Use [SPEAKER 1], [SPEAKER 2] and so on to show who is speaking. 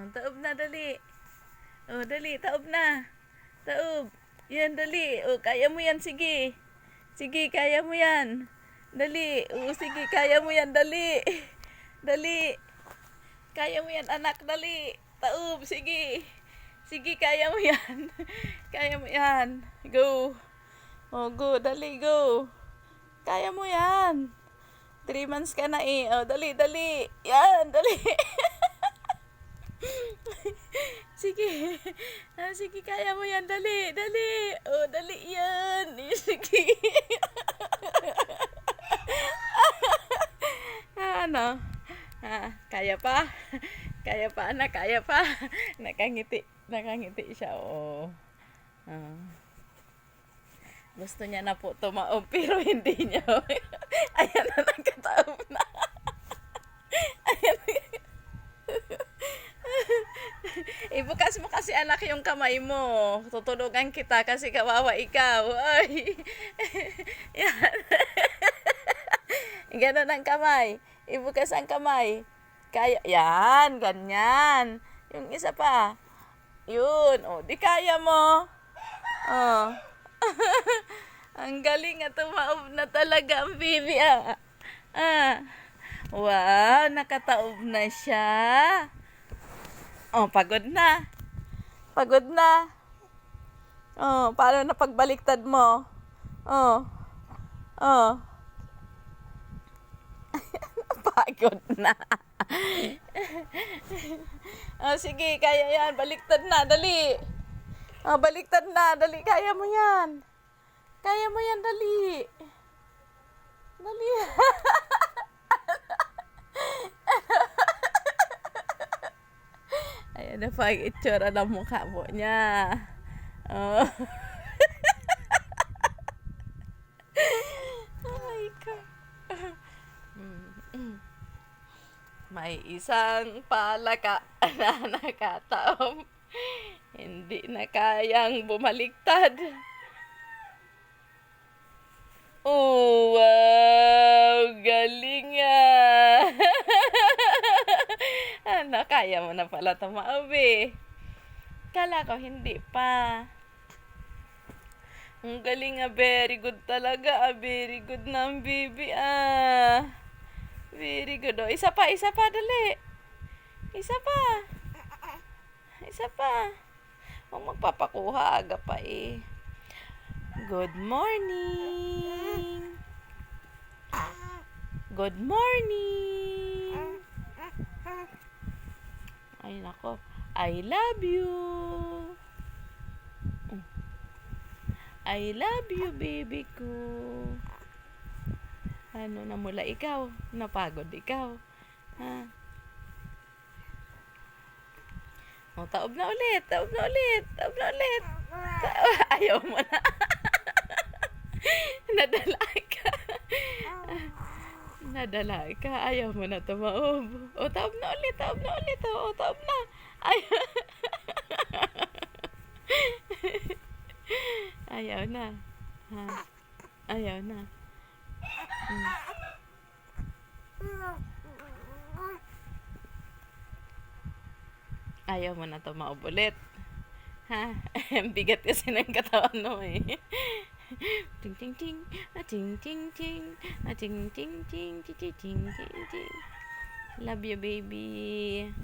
[SPEAKER 1] Ang taob na, dali. Oh, dali, taob na. Taob. Yan, dali. Oh, kaya mo yan, sige. Sige, kaya mo yan. Dali. Oh, sige, kaya mo yan, dali. Dali. Kaya mo yan, anak, dali. Taob, sige. Sige, kaya mo yan. Kaya mo yan. Go. Oh, go, dali, go. Kaya mo yan. 3 months ka na eh. Oh, dali, dali. Yan, dali. Sige. Sige, kaya mo yan. Dali, dali. Oh, dali yan. Sige. Ano? Kaya pa? Kaya pa, anak? Kaya pa? Nakangiti. Nakangiti siya. Oh. Gusto niya na po tumaob pero hindi niya. Ayan na, nagkataob na. Ayan. Ibukas mo kasi anak yung kamay mo. Tutulungan kita kasi kawawa ikaw. Ay. Yan. Ganon ang kamay. Ibukas ang kamay. Kaya. Yan. Ganyan. Yung isa pa. Yun. O, di kaya mo. Oh. Ang galing at tumaob na talaga ang baby. Wow, nakataob na siya. Oh, pagod na. Pagod na. Oh, paano na pagbaliktad mo? Oh. Oh. Pagod na. Oh, sige, kaya yan. Baliktad na, dali. Oh, baliktad na, dali. Kaya mo yan. Kaya mo yan, dali. Dali. Ayan na pag itsura ng mukha mo niya. Oh. Ay, ka. May isang palaka na nakataob. Hindi na kayang bumaliktad. Oh, wow! Galing ah! Ano, kaya mo na pala tumaob eh. Kala ko hindi pa. Ang galing ah, very good talaga ah. Very good na ang baby ah. Very good. Oh, isa pa, dali. Isa pa. Isa pa. Huwag magpapakuha, aga pa eh. Good morning. Good morning. Ay nako. I love you. I love you, baby ko. Ano, namula ikaw? Napagod ikaw? Ha? O, taob na ulit. Taob na ulit. Taob na ulit. Ayaw mo na. Nadala ka. Nadala ka. Ayaw mo na tumaob. O, taob na ulit. Taob na ulit. O, taob na. Ayaw. Ayaw na. Ha? Ayaw na. Ayaw mo na tumaob ulit. Ha? Bigat kasi ng katawan mo eh. Ting ting ting, ting ting ting, ting ting ting, ting ting ting ting. Love you, baby.